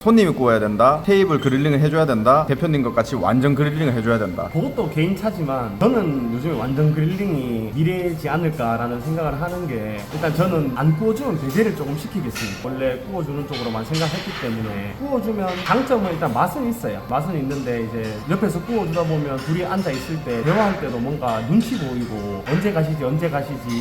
손님이 구워야 된다, 테이블 그릴링을 해줘야 된다, 대표님 것 같이 완전 그릴링을 해줘야 된다. 그것도 개인 차지만 저는 요즘에 완전 그릴링이 미래이지 않을까라는 생각을 하는 게, 일단 저는 안 구워주면 배제를 조금 시키겠습니다. 원래 구워주는 쪽으로만 생각했기 때문에 구워주면 장점은 일단 맛은 있어요. 맛은 있는데 이제 옆에서 구워주다 보면 둘이 앉아 있을 때 대화할 때도 뭔가 눈치 보이고 언제 가시지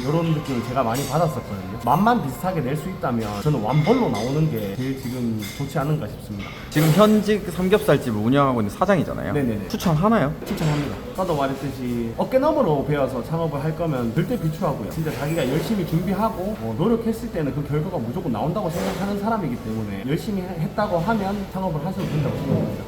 이런 느낌을 제가 많이 받았었거든요. 맛만 비슷하게 낼 수 있다면 저는 완벌로 나오는 게 제일 지금 좋지 않은가 싶습니다. 지금 현직 삼겹살집을 운영하고 있는 사장이잖아요. 네네네. 추천하나요? 추천합니다. 아까도 말했듯이 어깨너머로 배워서 창업을 할 거면 절대 비추하고요. 진짜 자기가 열심히 준비하고 노력했을 때는 그 결과가 무조건 나온다고 생각하는 사람이기 때문에 열심히 했다고 하면 창업을 하셔도 된다고 생각합니다.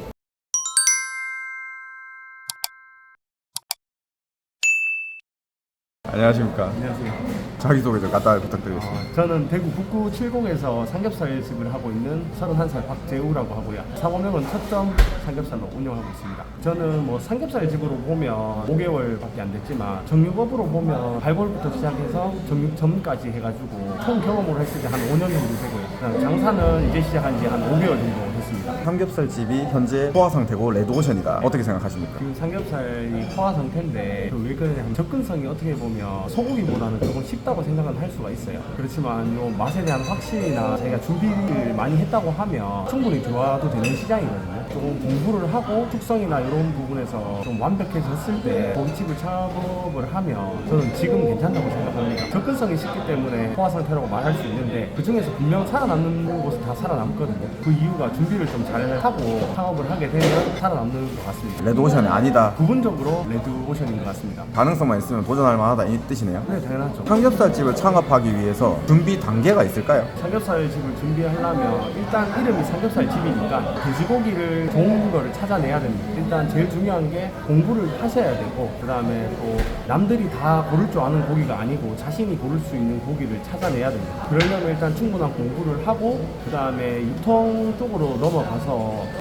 안녕하십니까. 안녕하세요. 자기소개 좀 간단히 부탁드리겠습니다. 저는 대구 북구 70에서 삼겹살집을 하고 있는 31살 박재우라고 하고요. 사고명은 첫점 삼겹살로 운영하고 있습니다. 저는 뭐 삼겹살집으로 보면 5개월밖에 안 됐지만 정육업으로 보면 발골부터 시작해서 정육점까지 해가지고 총 경험으로 했을 때 한 5년 정도 되고요. 장사는 이제 시작한 지 한 5개월 정도 됐습니다. 삼겹살집이 현재 포화 상태고 레드오션이다. 어떻게 생각하십니까? 그 삼겹살이 포화 상태인데 왜 그러냐면 접근성이 어떻게 보면 소고기보다는 조금 쉽다고 생각은 할 수가 있어요. 그렇지만 요 맛에 대한 확신이나 자기가 준비를 많이 했다고 하면 충분히 좋아도 되는 시장이거든요. 조금 공부를 하고 숙성이나 이런 부분에서 좀 완벽해졌을 때 고깃집을 창업을 하면 저는 지금 괜찮다고 생각합니다. 접근성이 쉽기 때문에 포화 상태라고 말할 수 있는데 그 중에서 분명 살아남는 곳은 다 살아남거든요. 그 이유가 준비를 좀 잘 하고 창업을 하게 되면 살아남는 것 같습니다. 레드오션이 아니다. 부분적으로 레드오션인 것 같습니다. 가능성만 있으면 도전할 만하다 이 뜻이네요. 네, 당연하죠. 삼겹살집을 창업하기 위해서 준비 단계가 있을까요? 삼겹살 집을 준비하려면 일단 이름이 삼겹살 집이니까 돼지고기를 좋은 거를 찾아내야 됩니다. 일단 제일 중요한 게 공부를 하셔야 되고, 그 다음에 또 남들이 다 고를 줄 아는 고기가 아니고 자신이 고를 수 있는 고기를 찾아내야 됩니다. 그러려면 일단 충분한 공부를 하고, 그 다음에 유통 쪽으로 넘어가서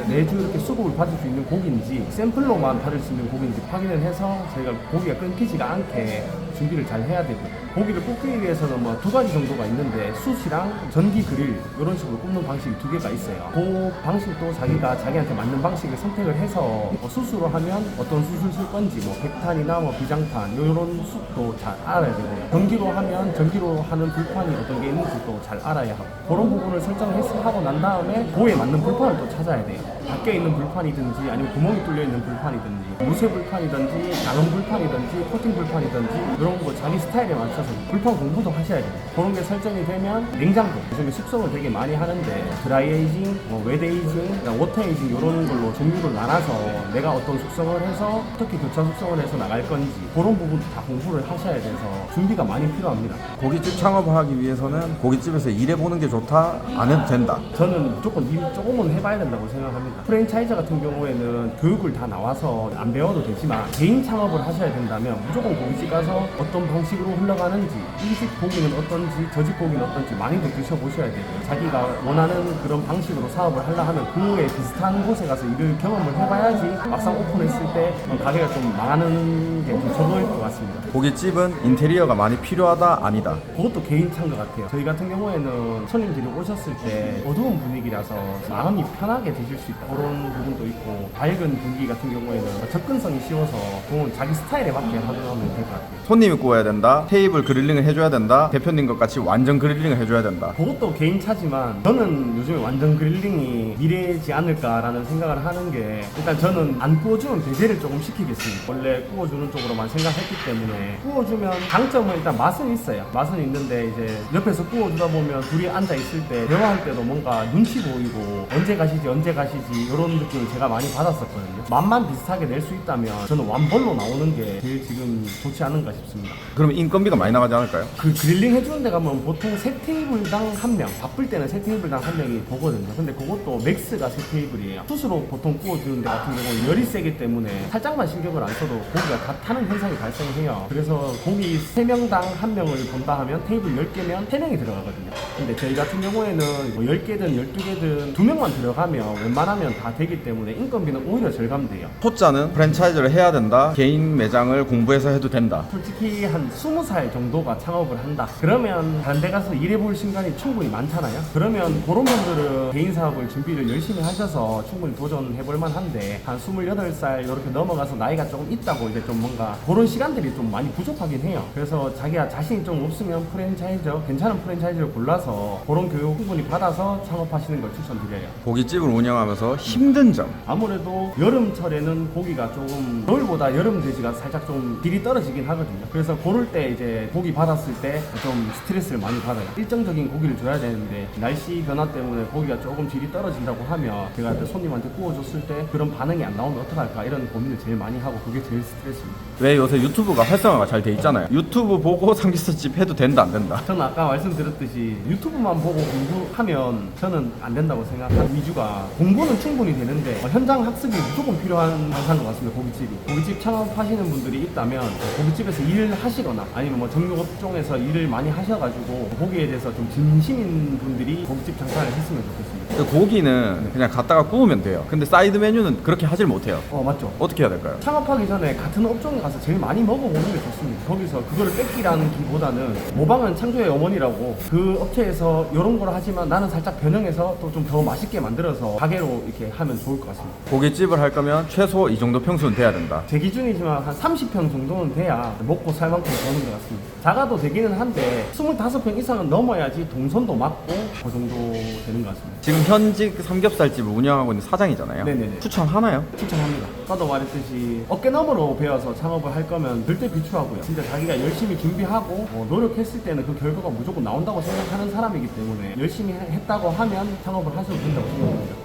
매주 이렇게 수급을 받을 수 있는 고기인지 샘플로만 받을 수 있는 고기인지 확인을 해서 저희가 고기가 끊기지가 않게 준비를 잘 해야 되고, 고기를 굽기 위해서는 뭐 2가지 정도가 있는데 숯이랑 전기 그릴 이런 식으로 굽는 방식이 2개가 있어요. 그 방식도 자기가 자기한테 맞는 방식을 선택을 해서 숯으로 하면 어떤 숯을 쓸 건지, 뭐 백탄이나 뭐 비장탄 이런 숯도 잘 알아야 되고요. 전기로 하면 전기로 하는 불판이 어떤 게 있는지도 잘 알아야 하고, 그런 부분을 설정하고 난 다음에 그에 맞는 불판을 또 찾아야 돼요. 밖에 있는 불판이든지 아니면 구멍이 뚫려 있는 불판이든지 무쇠 불판이든지 작은 불판이든지 코팅 불판이든지 이런 거 자기 스타일에 맞춰서 불판 공부도 하셔야 돼요. 그런 게 설정이 되면 냉장고, 요즘에 숙성을 되게 많이 하는데 드라이 에이징, 웨드 에이징, 워터 에이징 이런 걸로 종류를 나눠서 내가 어떤 숙성을 해서 어떻게 교차 숙성을 해서 나갈 건지 그런 부분도 다 공부를 하셔야 돼서 준비가 많이 필요합니다. 고깃집 창업을 하기 위해서는 고깃집에서 일해보는 게 좋다? 안 해도 된다? 저는 무조건 일 조금은 해봐야 된다고 생각합니다. 프랜차이즈 같은 경우에는 교육을 다 나와서 안 배워도 되지만 개인 창업을 하셔야 된다면 무조건 고깃집 가서 어떤 방식으로 흘러가는지, 이 집 고기는 어떤지 저 집 고기는 어떤지 많이들 드셔보셔야 되고, 자기가 원하는 그런 방식으로 사업을 하려 하면 그에 비슷한 곳에 가서 일을 경험을 해봐야지 막상 오픈했을 때 가게가 좀 망하는 게 좀 적을 것 같습니다. 고깃집은 인테리어가 많이 필요하다? 아니다? 그것도 개인 차인 것 같아요. 저희 같은 경우에는 손님들이 오셨을 때 어두운 분위기라서 마음이 편하게 드실 수 있다, 그런 부분도 있고, 밝은 분위기 같은 경우에는 접근성이 쉬워서 그건 자기 스타일에 맞게 하면 될 것 같아요. 손님이 구워야 된다, 테이블 그릴링을 해줘야 된다, 대표님 것 같이 완전 그릴링을 해줘야 된다. 그것도 개인 차지만 저는 요즘에 완전 그릴링이 미래이지 않을까라는 생각을 하는 게, 일단 저는 안 구워주면 배제를 조금 시키겠습니다. 원래 구워주는 쪽으로만 생각했기 때문에 구워주면 장점은 일단 맛은 있어요. 맛은 있는데 이제 옆에서 구워주다 보면 둘이 앉아 있을 때 대화할 때도 뭔가 눈치 보이고 언제 가시지 이런 느낌을 제가 많이 받았었거든요. 맛만 비슷하게 낼 수 있다면 저는 완벌로 나오는 게 제일 지금 좋지 않은가 싶습니다. 그러면 인건비가 많이 나가지 않을까요? 그 그릴링 해주는 데 가면 보통 3테이블당 1명, 바쁠 때는 3테이블당 1명이 보거든요. 근데 그것도 맥스가 3테이블이에요. 숯으로 보통 구워주는 데 같은 경우는 열이 세기 때문에 살짝만 신경을 안 써도 고기가 다 타는 현상이 발생해요. 그래서 고기 3명당 1명을 본다 하면 테이블 10개면 3명이 들어가거든요. 근데 저희 같은 경우에는 뭐 10개든 12개든 2명만 들어가면 웬만하면 다 되기 때문에 인건비는 오히려 절감돼요. 초짜는 프랜차이즈를 해야 된다, 개인 매장을 공부해서 해도 된다. 솔직히 특히 한 20살 정도가 창업을 한다. 그러면 다른 데 가서 일해볼 시간이 충분히 많잖아요. 그러면 그런 분들은 개인 사업을 준비를 열심히 하셔서 충분히 도전해볼 만한데 한 28살 이렇게 넘어가서 나이가 조금 있다고 이제 좀 뭔가 그런 시간들이 좀 많이 부족하긴 해요. 그래서 자기가 자신이 좀 없으면 프랜차이저, 괜찮은 프랜차이즈를 골라서 그런 교육 충분히 받아서 창업하시는 걸 추천드려요. 고깃집을 운영하면서 힘든 점. 아무래도 여름철에는 고기가 조금 겨울보다 여름 돼지가 살짝 좀 질이 떨어지긴 하거든요. 그래서 고를 때 이제 고기 받았을 때 좀 스트레스를 많이 받아요. 일정적인 고기를 줘야 되는데 날씨 변화 때문에 고기가 조금 질이 떨어진다고 하면 제가 또 손님한테 구워줬을 때 그런 반응이 안 나오면 어떡할까 이런 고민을 제일 많이 하고 그게 제일 스트레스입니다. 왜 요새 유튜브가 활성화가 잘 돼 있잖아요. 유튜브 보고 삼겹살집 해도 된다 안 된다. 저는 아까 말씀드렸듯이 유튜브만 보고 공부하면 저는 안 된다고 생각하는 위주가 공부는 충분히 되는데 현장 학습이 무조건 필요한 회사인 것 같습니다. 고깃집이. 고깃집 창업하시는 분들이 있다면 고깃집에서 일을 하시거나 아니면 뭐 정육업종에서 일을 많이 하셔가지고 고기에 대해서 좀 진심인 분들이 고깃집 장사를 했으면 좋겠습니다. 그 고기는 그냥 갖다가 구우면 돼요. 근데 사이드 메뉴는 그렇게 하질 못해요. 맞죠. 어떻게 해야 될까요? 창업하기 전에 같은 업종에 가서 제일 많이 먹어보는 게 좋습니다. 거기서 그거를 뺏기라는 기보다는 모방은 창조의 어머니라고 그 업체에서 이런 걸 하지만 나는 살짝 변형해서 또 좀 더 맛있게 만들어서 가게로 이렇게 하면 좋을 것 같습니다. 고깃집을 할 거면 최소 이 정도 평수는 돼야 된다. 제 기준이지만 한 30평 정도는 돼야 먹고 살 만큼 버는 것 같습니다. 작아도 되기는 한데 25평 이상은 넘어야지 동선도 맞고 그 정도 되는 것 같습니다. 지금 현직 삼겹살집을 운영하고 있는 사장이잖아요. 네네네. 추천하나요? 추천합니다. 아까도 말했듯이 어깨너머로 배워서 창업을 할 거면 절대 비추하고요. 진짜 자기가 열심히 준비하고 노력했을 때는 그 결과가 무조건 나온다고 생각하는 사람이기 때문에 열심히 했다고 하면 창업을 하셔도 된다고 생각합니다.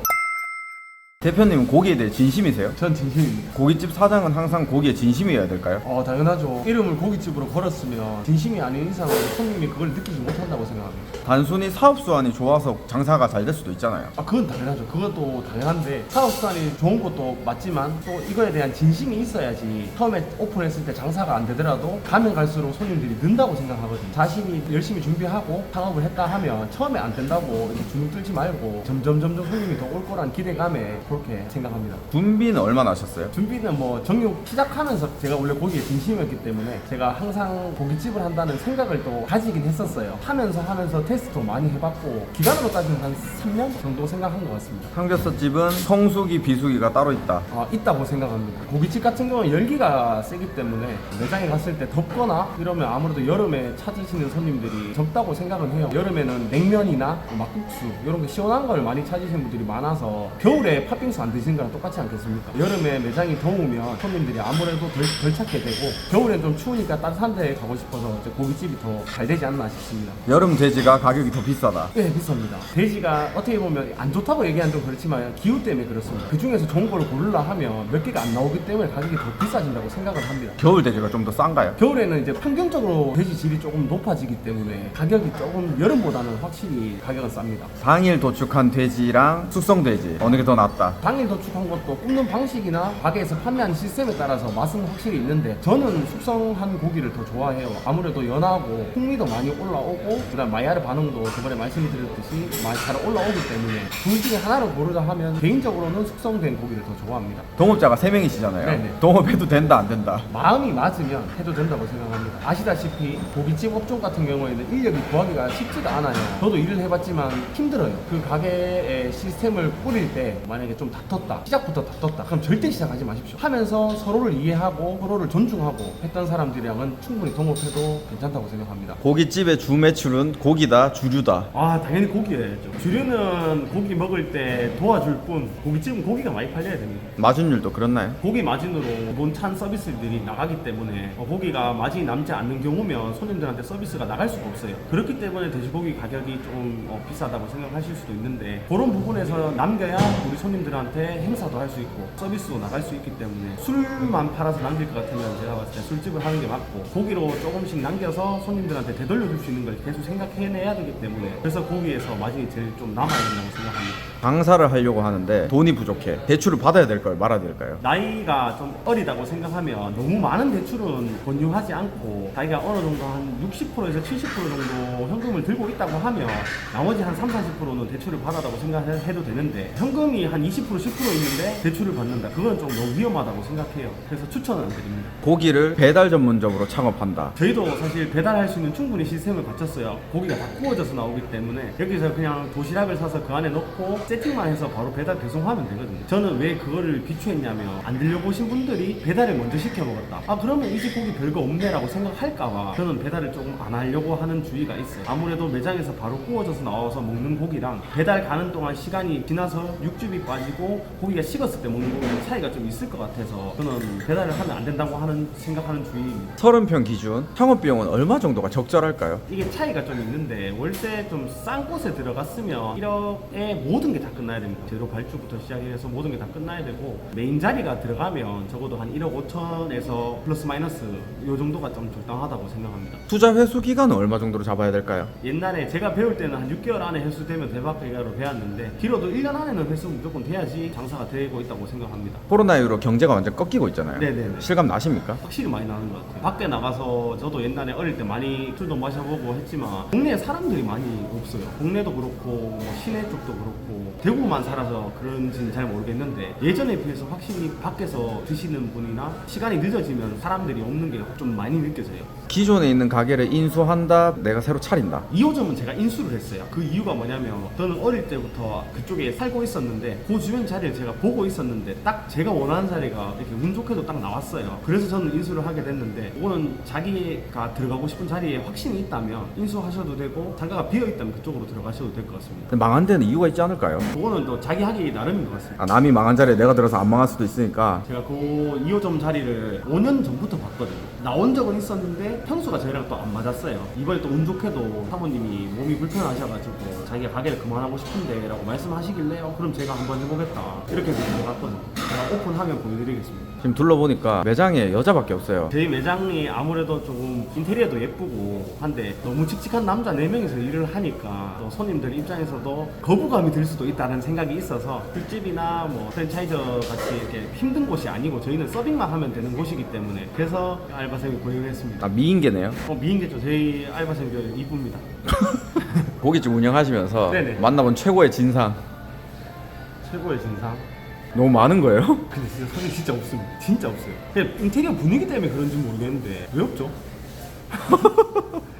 대표님은 고기에 대해 진심이세요? 전 진심입니다. 고깃집 사장은 항상 고기에 진심이어야 될까요? 당연하죠. 이름을 고깃집으로 걸었으면 진심이 아닌 이상은 손님이 그걸 느끼지 못한다고 생각합니다. 단순히 사업수완이 좋아서 장사가 잘 될 수도 있잖아요. 그건 당연하죠. 그것도 당연한데 사업수단이 좋은 것도 맞지만 또 이거에 대한 진심이 있어야지 처음에 오픈했을 때 장사가 안 되더라도 가면 갈수록 손님들이 는다고 생각하거든요. 자신이 열심히 준비하고 창업을 했다 하면 처음에 안 된다고 이렇게 주눅 들지 말고 점점 손님이 더 올 거란 기대감에 그렇게 생각합니다. 준비는 얼마나 하셨어요? 준비는 뭐 정육 시작하면서 제가 원래 고기에 진심이었기 때문에 제가 항상 고깃집을 한다는 생각을 또 가지긴 했었어요. 하면서 테스트도 많이 해봤고 기간으로 따지면 한 3년 정도 생각한 것 같습니다. 삼겹살집은 성수기, 비수기가 따로 있다. 있다고 생각합니다. 고깃집 같은 경우는 열기가 세기 때문에 매장에 갔을 때 덥거나 이러면 아무래도 여름에 찾으시는 손님들이 적다고 생각은 해요. 여름에는 냉면이나 막국수 이런 게 시원한 걸 많이 찾으시는 분들이 많아서 겨울에 팥빙수 안 드시는 거랑 똑같지 않겠습니까? 여름에 매장이 더우면 손님들이 아무래도 덜 찾게 되고 겨울엔 좀 추우니까 따뜻한 데 가고 싶어서 이제 고깃집이 더 잘 되지 않나 싶습니다. 여름 돼지가 가격이 더 비싸다. 네, 비쌉니다. 돼지가 어떻게 보면 안 좋다고 얘기하는 좀 그렇지만 기후 때문에 그렇습니다. 그 중에서 좋은 걸 고르려 하면 몇 개가 안 나오기 때문에 가격이 더 비싸진다고 생각을 합니다. 겨울 돼지가 좀 더 싼가요? 겨울에는 이제 평균적으로 돼지 질이 조금 높아지기 때문에 가격이 조금 여름보다는 확실히 가격은 쌉니다. 당일 도축한 돼지랑 숙성 돼지 어느 게 더 낫다? 당일 도축한 것도 굽는 방식이나 가게에서 판매하는 시스템에 따라서 맛은 확실히 있는데 저는 숙성한 고기를 더 좋아해요. 아무래도 연하고 풍미도 많이 올라오고 그다음 마이야르 반응도 저번에 말씀드렸듯이 많이 잘 올라오기 때문에 둘 중에 하나를 고르자 하면 개인적으로는 숙성된 고기를 더 좋아합니다. 동업자가 3명이시잖아요. 네네. 동업해도 된다 안 된다? 마음이 맞으면 해도 된다고 생각합니다. 아시다시피 고깃집 업종 같은 경우에는 인력이 구하기가 쉽지가 않아요. 저도 일을 해봤지만 힘들어요. 그 가게의 시스템을 꾸릴 때 만약에 좀 다퉜다, 시작부터 다퉜다, 그럼 절대 시작하지 마십시오. 하면서 서로를 이해하고 서로를 존중하고 했던 사람들이랑은 충분히 동업해도 괜찮다고 생각합니다. 고깃집의 주 매출은 고기다, 주류다. 당연히 고기여야죠. 주류는 고기 먹을 때 도와줄 뿐 고깃집은 고기가 많이 팔려야 됩니다. 마진율도 그렇나요? 고기 마진으로 기본찬 서비스들이 나가기 때문에 고기가 마진이 남지 않는 경우면 손님들한테 서비스가 나갈 수가 없어요. 그렇기 때문에 돼지고기 가격이 좀 비싸다고 생각하실 수도 있는데 그런 부분에서 남겨야 우리 손님들한테 행사도 할 수 있고 서비스도 나갈 수 있기 때문에 술만 팔아서 남길 것 같으면 제가 봤을 때 술집을 하는 게 맞고 고기로 조금씩 남겨서 손님들한테 되돌려줄 수 있는 걸 계속 생각해내야 되기 때문에 그래서 고기에서 마진이 제일 좀 남아야 된다고 생각합니다. 장사를 하려고 하는데 돈이 부족해. 대출을 받아야 될까요? 말아야 될까요? 나이가 좀 어리다고 생각하면 너무 많은 대출은 권유하지 않고 자기가 어느 정도 한 60%에서 70% 정도 현금을 들고 있다고 하면 나머지 한 30-40%는 대출을 받아다고 생각해도 되는데 현금이 한 20% 20% 10% 있는데 대출을 받는다. 그건 좀 너무 위험하다고 생각해요. 그래서 추천은 안 드립니다. 고기를 배달 전문적으로 창업한다. 저희도 사실 배달할 수 있는 충분히 시스템을 갖췄어요. 고기가 다 구워져서 나오기 때문에 여기서 그냥 도시락을 사서 그 안에 넣고 세팅만 해서 바로 배달 배송하면 되거든요. 저는 왜 그거를 비추했냐면 안 들려보신 분들이 배달을 먼저 시켜 먹었다. 아 그러면 이 집 고기 별거 없네라고 생각할까봐 저는 배달을 조금 안 하려고 하는 주의가 있어요. 아무래도 매장에서 바로 구워져서 나와서 먹는 고기랑 배달 가는 동안 시간이 지나서 육즙이 빠지고 고기가 식었을 때 먹는 고기랑 차이가 좀 있을 것 같아서 저는 배달을 하면 안 된다고 생각하는 주의입니다. 30평 기준 창업 비용은 얼마 정도가 적절할까요? 이게 차이가 좀 있는데 월세 좀 싼 곳에 들어갔으면 1억에 모든 게 다 끝나야 됩니다. 재료 발주부터 시작해서 모든 게 다 끝나야 되고 메인 자리가 들어가면 적어도 한 1억 5천에서 플러스 마이너스 이 정도가 좀 적당하다고 생각합니다. 투자 회수 기간은 얼마 정도로 잡아야 될까요? 옛날에 제가 배울 때는 한 6개월 안에 회수되면 대박이라고 배웠는데 길어도 1년 안에는 회수 무조건 돼야지 장사가 되고 있다고 생각합니다. 코로나 이후로 경제가 완전 꺾이고 있잖아요. 네네네. 실감 나십니까? 확실히 많이 나는 것 같아요. 밖에 나가서 저도 옛날에 어릴 때 많이 술도 마셔보고 했지만 동네에 사람들이 많이 없어요. 동네도 그렇고 뭐 시내 쪽도 그렇고 대구만 살아서 그런지는 잘 모르겠는데 예전에 비해서 확실히 밖에서 드시는 분이나 시간이 늦어지면 사람들이 없는 게 좀 많이 느껴져요. 기존에 있는 가게를 인수한다, 내가 새로 차린다. 2호점은 제가 인수를 했어요. 그 이유가 뭐냐면 저는 어릴 때부터 그쪽에 살고 있었는데 그 주변 자리를 제가 보고 있었는데 딱 제가 원하는 자리가 이렇게 운 좋게도 딱 나왔어요. 그래서 저는 인수를 하게 됐는데 이거는 자기가 들어가고 싶은 자리에 확신이 있다면 인수하셔도 되고 장가가 비어있다면 그쪽으로 들어가셔도 될 것 같습니다. 망한 데는 이유가 있지 않을까요? 그거는 또 자기 하기 나름인 것 같습니다. 아, 남이 망한 자리에 내가 들어서 안 망할 수도 있으니까. 제가 그 2호점 자리를 5년 전부터 봤거든요. 나온 적은 있었는데 평수가 저희랑 또 안 맞았어요. 이번에 또 운 좋게도 사모님이 몸이 불편하셔가지고 자기가 가게를 그만하고 싶은데 라고 말씀하시길래요. 그럼 제가 한번 해보겠다. 이렇게 해서 들어갔거든요. 제가 오픈하면 보여드리겠습니다. 지금 둘러보니까 매장에 여자밖에 없어요. 저희 매장이 아무래도 조금 인테리어도 예쁘고 한데 너무 칙칙한 남자 4명이서 일을 하니까 또 손님들 입장에서도 거부감이 들 수도 있다는 생각이 있어서 술집이나 뭐 프랜차이저 같이 이렇게 힘든 곳이 아니고 저희는 서빙만 하면 되는 곳이기 때문에 그래서 알바생을 고용했습니다. 아, 미인계네요. 미인계죠. 저희 알바생들 이쁩니다. 고깃집 운영하시면서 네네. 만나본 최고의 진상 최고의 진상. 너무 많은 거예요? 근데 진짜 사실 진짜 없습니다. 진짜 없어요. 그냥 인테리어 분위기 때문에 그런지 모르겠는데 왜 없죠?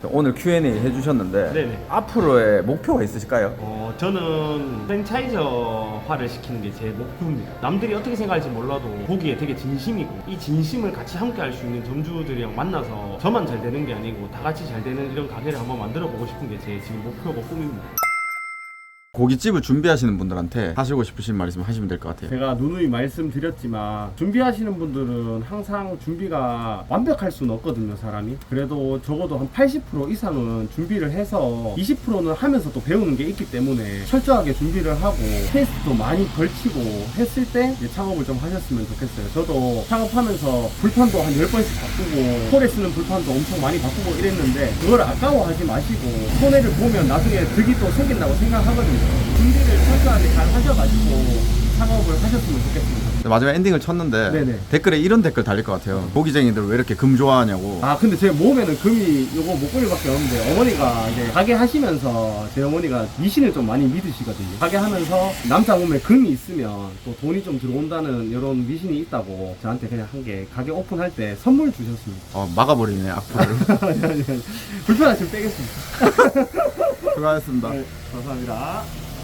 오늘 Q&A 해주셨는데 네네. 앞으로의 목표가 있으실까요? 저는 프랜차이저화를 시키는 게 제 목표입니다. 남들이 어떻게 생각할지 몰라도 거기에 되게 진심이고 이 진심을 같이 함께 할 수 있는 점주들이랑 만나서 저만 잘 되는 게 아니고 다 같이 잘 되는 이런 가게를 한번 만들어 보고 싶은 게 제 지금 목표고 꿈입니다. 고깃집을 준비하시는 분들한테 하시고 싶으신 말 있으면 하시면 될 것 같아요. 제가 누누이 말씀드렸지만 준비하시는 분들은 항상 준비가 완벽할 수는 없거든요, 사람이. 그래도 적어도 한 80% 이상은 준비를 해서 20%는 하면서 또 배우는 게 있기 때문에 철저하게 준비를 하고 테스트도 많이 걸치고 했을 때 이제 창업을 좀 하셨으면 좋겠어요. 저도 창업하면서 불판도 한 10번씩 바꾸고 홀에 쓰는 불판도 엄청 많이 바꾸고 이랬는데 그걸 아까워하지 마시고 손해를 보면 나중에 득이 또 생긴다고 생각하거든요. 준비를 철저하게 잘 하셔가지고 창업을 하셨으면 좋겠습니다. 마지막 엔딩을 쳤는데 네네. 댓글에 이런 댓글 달릴 것 같아요. 고기쟁이들 왜 이렇게 금 좋아하냐고. 아 근데 제 몸에는 금이 요거 목걸이밖에 없는데 어머니가 이제 가게 하시면서 제 어머니가 미신을 좀 많이 믿으시거든요. 가게 하면서 남자 몸에 금이 있으면 또 돈이 좀 들어온다는 이런 미신이 있다고 저한테 그냥 한 게 가게 오픈할 때 선물 주셨습니다. 막아버리네 악플을. 불편하시면 빼겠습니다. 수고하셨습니다. 네, 감사합니다.